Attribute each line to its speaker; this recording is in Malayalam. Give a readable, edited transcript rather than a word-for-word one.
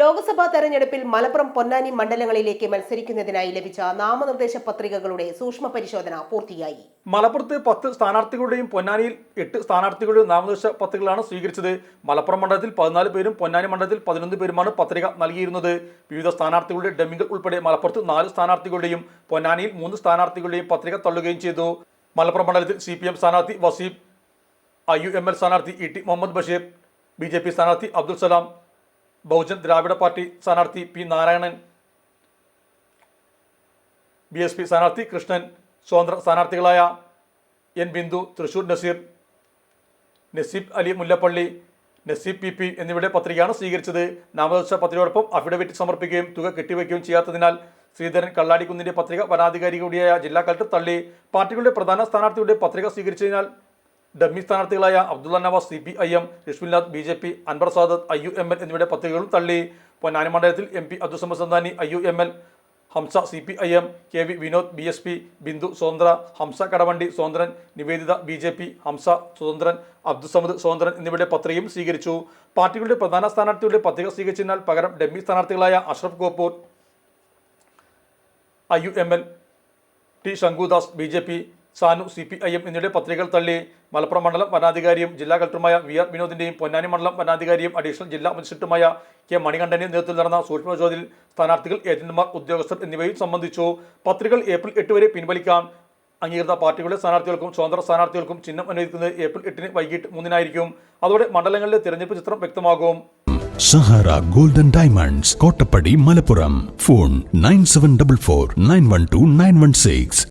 Speaker 1: ലോക്സഭാ തെരഞ്ഞെടുപ്പിൽ മലപ്പുറം പൊന്നാനി മണ്ഡലങ്ങളിലേക്ക് മത്സരിക്കുന്നതിനായി ലഭിച്ച നാമനിർദ്ദേശ പത്രികകളുടെ സൂക്ഷ്മ പരിശോധന പൂർത്തിയായി.
Speaker 2: മലപ്പുറത്ത് 10 സ്ഥാനാർത്ഥികളുടെയും പൊന്നാനിയിൽ 8 സ്ഥാനാർത്ഥികളുടെയും നാമനിർദ്ദേശ പത്രികകളാണ് സ്വീകരിച്ചത്. മലപ്പുറം മണ്ഡലത്തിൽ 14 പേരും പൊന്നാനി മണ്ഡലത്തിൽ 11 പേരുമാണ് പത്രിക നൽകിയിരുന്നത്. വിവിധ സ്ഥാനാർത്ഥികളുടെ ഡമ്മികൾ ഉൾപ്പെടെ മലപ്പുറത്ത് 4 സ്ഥാനാർത്ഥികളുടെയും പൊന്നാനിയിൽ 3 സ്ഥാനാർത്ഥികളുടെയും പത്രിക തള്ളുകയും ചെയ്തു. മലപ്പുറം മണ്ഡലത്തിൽ CPM സ്ഥാനാർത്ഥി വസീം, IUML സ്ഥാനാർത്ഥി ET മുഹമ്മദ് ബഷീർ, BJP സ്ഥാനാർത്ഥി അബ്ദുൽ സലാം, ബഹുജൻ ദ്രാവിഡ പാർട്ടി സ്ഥാനാർത്ഥി P നാരായണൻ, BSP സ്ഥാനാർത്ഥി കൃഷ്ണൻ, സ്വതന്ത്ര സ്ഥാനാർത്ഥികളായ N ബിന്ദു, തൃശൂർ നസീർ, നസീബ് അലി മുല്ലപ്പള്ളി, നസീബ് PP എന്നിവരുടെ പത്രികയാണ് സ്വീകരിച്ചത്. നാമനിർദ്ദേശ പത്രികയോടൊപ്പം അഫിഡവിറ്റ് സമർപ്പിക്കുകയും തുക കെട്ടിവയ്ക്കുകയും ചെയ്യാത്തതിനാൽ ശ്രീധരൻ കള്ളാടിക്കുന്നിന്റെ പത്രിക വനാധികാരി കൂടിയായ ജില്ലാ കളക്ടർ തള്ളി. പാർട്ടികളുടെ പ്രധാന സ്ഥാനാർത്ഥിയുടെ പത്രിക സ്വീകരിച്ചതിനാൽ ഡമ്മി സ്ഥാനാർത്ഥികളായ അബ്ദുള്ള നവാസ് CPIM, ഋഷ്വിൻലാദ് BJP, അൻവർ സാദത്ത് IUML എന്നിവരുടെ പത്രികകളും തള്ളി. പൊന്നാനി മണ്ഡലത്തിൽ MP Abdussamad Samadani IUML, Hamza CPIM, KV Vinod BSP, Bindu സ്വതന്ത്ര, ഹംസ കടവണ്ടി സ്വതന്ത്രൻ, നിവേദിത BJP, ഹംസ സ്വതന്ത്രൻ, അബ്ദുസമദ് സ്വതന്ത്രൻ എന്നിവരുടെ പത്രികയും സ്വീകരിച്ചു. പാർട്ടികളുടെ പ്രധാന സ്ഥാനാർത്ഥിയുടെ പത്രിക സ്വീകരിച്ചതിനാൽ പകരം ഡമ്മി സ്ഥാനാർത്ഥികളായ Ashraf Koppur IUML, T Sankudas BJP, Sanu CPIM എന്നിവരുടെ പത്രികകൾ തള്ളി. മലപ്പുറം മണ്ഡലം വനാധികാരിയും ജില്ലാ കളക്ടറുമായ VR വിനോദിന്റെയും പൊന്നാനി മണ്ഡലം വനാധികാരിയും അഡീഷണൽ ജില്ലാ മജിസ്ട്രേറ്റുമായ K മണികണ്ഠന്റെ നേതൃത്വത്തിൽ നടന്ന സൂക്ഷ്മ പരിശോധനയിൽ സ്ഥാനാർത്ഥികൾ, ഏജന്റുമാർ, ഉദ്യോഗസ്ഥർ എന്നിവയും സംബന്ധിച്ചു. പത്രികകൾ ഏപ്രിൽ 8 വരെ പിൻവലിക്കാം. അംഗീകൃത പാർട്ടികളുടെ സ്ഥാനാർത്ഥികൾക്കും സ്വതന്ത്ര സ്ഥാനാർത്ഥികൾക്കും ചിഹ്നം അനുവദിക്കുന്നത് ഏപ്രിൽ 8 വൈകിട്ട് 3-നായിരിക്കും. അതോടെ മണ്ഡലങ്ങളിലെ തിരഞ്ഞെടുപ്പ് ചിത്രം വ്യക്തമാകും.
Speaker 3: Sahara golden diamonds, Kottappadi, Malappuram. Phone 9744 912 916.